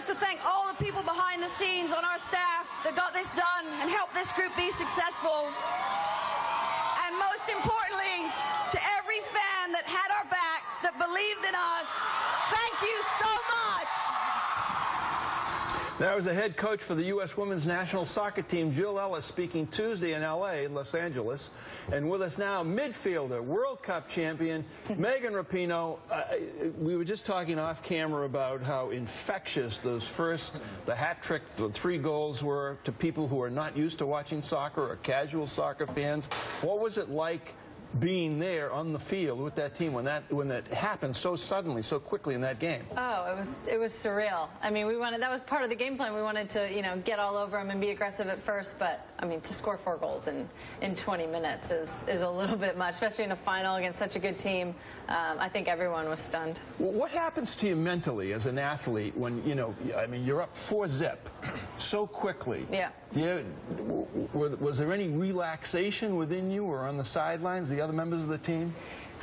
just to thank all the people behind the scenes on our staff that got this done and helped this group be successful. And most importantly, to every fan that had our back, that believed in us, thank you so much. That was the head coach for the U.S. women's national soccer team, Jill Ellis, speaking Tuesday in L.A., Los Angeles. And with us now, midfielder, World Cup champion, Megan Rapinoe. We were just talking off camera about how infectious those the hat trick, the 3 goals were to people who are not used to watching soccer or casual soccer fans. What was it like being there on the field with that team when that happened so suddenly, so quickly in that game? Oh, it was surreal. I mean, that was part of the game plan. We wanted to, get all over them and be aggressive at first, but I mean, to score 4 goals in 20 minutes is a little bit much, especially in a final against such a good team. I think everyone was stunned. Well, what happens to you mentally as an athlete when, I mean, you're up 4-0 so quickly? Yeah. Was there any relaxation within you or on the sidelines, the other members of the team?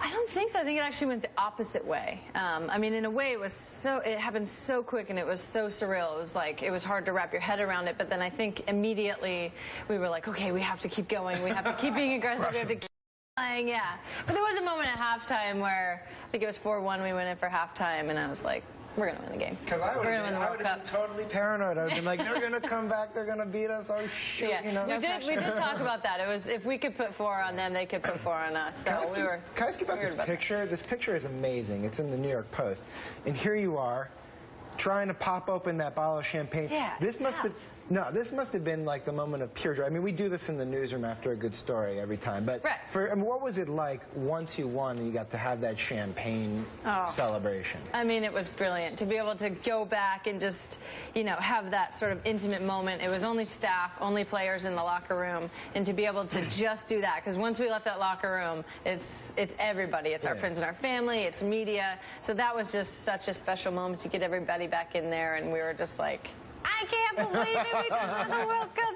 I don't think so. I think it actually went the opposite way. I mean, in a way, it happened so quick and it was so surreal. It was hard to wrap your head around it. But then I think immediately we were like, okay, we have to keep going. We have to keep being aggressive. We have to keep playing. Yeah. But there was a moment at halftime where I think it was 4-1. We went in for halftime, and I was like, we're going to win the game. Because I would have been totally paranoid. I would have been like, they're going to come back, they're going to beat us. Oh, shoot. Yeah. We did talk about that. It was, if we could put 4 on them, they could put 4 on us. So can I ask you about this picture? This picture is amazing. It's in the New York Post. And here you are, trying to pop open that bottle of champagne. Yeah, this must have been like the moment of pure joy. I mean, we do this in the newsroom after a good story every time. But what was it like once you won and you got to have that champagne celebration? I mean, it was brilliant to be able to go back and just, have that sort of intimate moment. It was only staff, only players in the locker room, and to be able to just do that. Because once we left that locker room, it's everybody. It's our friends and our family. It's media. So that was just such a special moment to get everybody back in there, and we were just like, I can't believe it. We just won the World Cup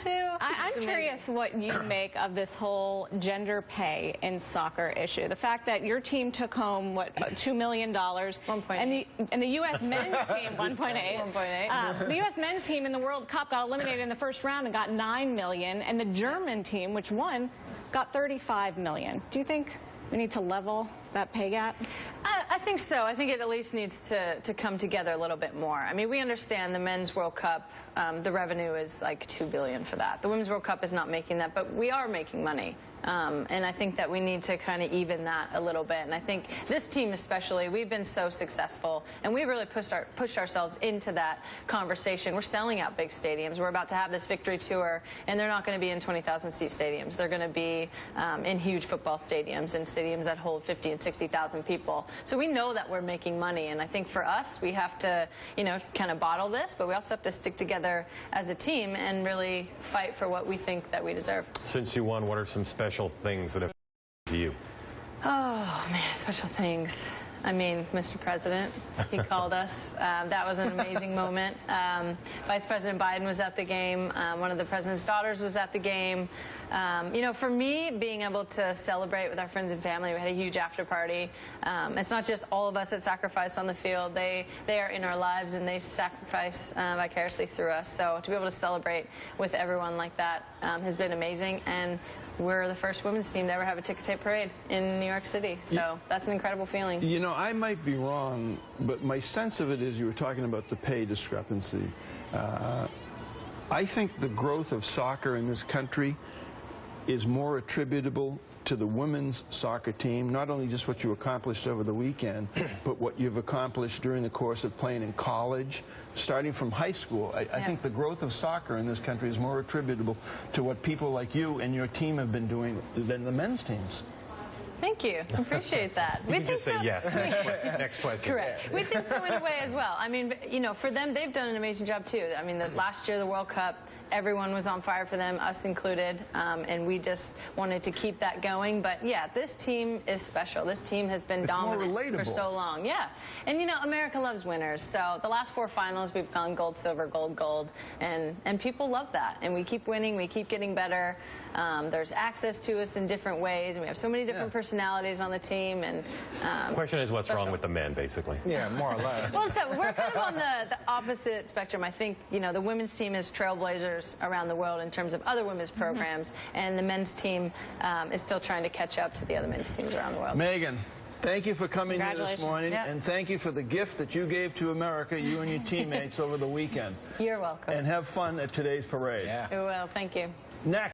5-2. I'm curious what you make of this whole gender pay in soccer issue. The fact that your team took home, what, $2 million? 1.8. And the U.S. men's team, 1.8. 1.8. The U.S. men's team in the World Cup got eliminated in the first round and got $9 million. And the German team, which won, got $35 million. Do you think we need to level that pay gap? I think so. I think it at least needs to come together a little bit more. I mean, we understand the Men's World Cup, the revenue is like $2 billion for that. The Women's World Cup is not making that, but we are making money. And I think that we need to kind of even that a little bit. And I think this team especially, we've been so successful, and we really pushed ourselves into that conversation. We're selling out big stadiums. We're about to have this victory tour, and they're not going to be in 20,000-seat stadiums. They're going to be in huge football stadiums and stadiums that hold 50 and 60,000 people. So we know that we're making money, and I think for us, we have to, kind of bottle this, but we also have to stick together as a team and really fight for what we think that we deserve. Since you won, what are some special things that have happened to you? Oh, man, special things. I mean, Mr. President, he called us. That was an amazing moment. Vice President Biden was at the game. One of the president's daughters was at the game. For me, being able to celebrate with our friends and family, we had a huge after party. It's not just all of us that sacrifice on the field. They are in our lives, and they sacrifice vicariously through us. So to be able to celebrate with everyone like that has been amazing. And we're the first women's team to ever have a ticker tape parade in New York City. So that's an incredible feeling. I might be wrong, but my sense of it is you were talking about the pay discrepancy. I think the growth of soccer in this country is more attributable to the women's soccer team, not only just what you accomplished over the weekend, but what you've accomplished during the course of playing in college, starting from high school. I think the growth of soccer in this country is more attributable to what people like you and your team have been doing than the men's teams. Thank you. I appreciate that. You can just say yes. Next question. Correct. We think so in a way as well. I mean, for them, they've done an amazing job, too. I mean, last year, the World Cup, everyone was on fire for them, us included, and we just wanted to keep that going. But yeah, this team is special. This team has been dominant for so long. Yeah, and you know, America loves winners. So the last 4 finals, we've gone gold, silver, gold, gold, and people love that. And we keep winning. We keep getting better. There's access to us in different ways, and we have so many different personalities on the team. And question is, what's wrong with the men, basically? Yeah, more or less. Well, so we're kind of on the opposite spectrum. I think, you know, the women's team is trailblazers around the world in terms of other women's programs, and the men's team is still trying to catch up to the other men's teams around the world. Megan, thank you for coming here this morning, and thank you for the gift that you gave to America, you and your teammates over the weekend. You're welcome. And have fun at today's parade. Yeah. We will. Thank you. Next.